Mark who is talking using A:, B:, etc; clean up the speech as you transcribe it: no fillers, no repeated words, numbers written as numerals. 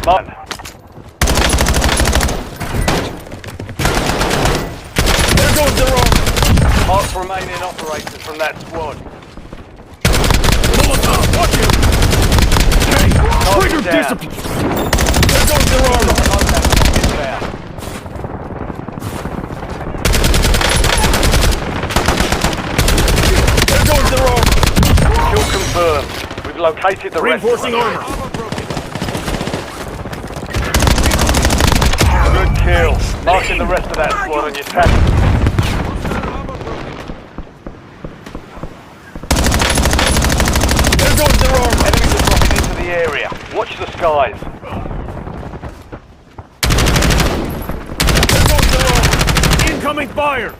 A: Mine.
B: There goes their armor!
A: Mark remaining operators from that squad.
B: Molotov, watch you! Hey, trigger
A: down.
B: discipline! There goes their armor! There goes their armor!
A: Kill confirmed. We've located the
B: Reinforcing
A: rest.
B: armor!
A: Good kill. Marking the rest of that squad on your tactics.
B: There goes their armor!
A: Enemies are dropping into the area. Watch the skies.
B: There goes their armor! Incoming fire!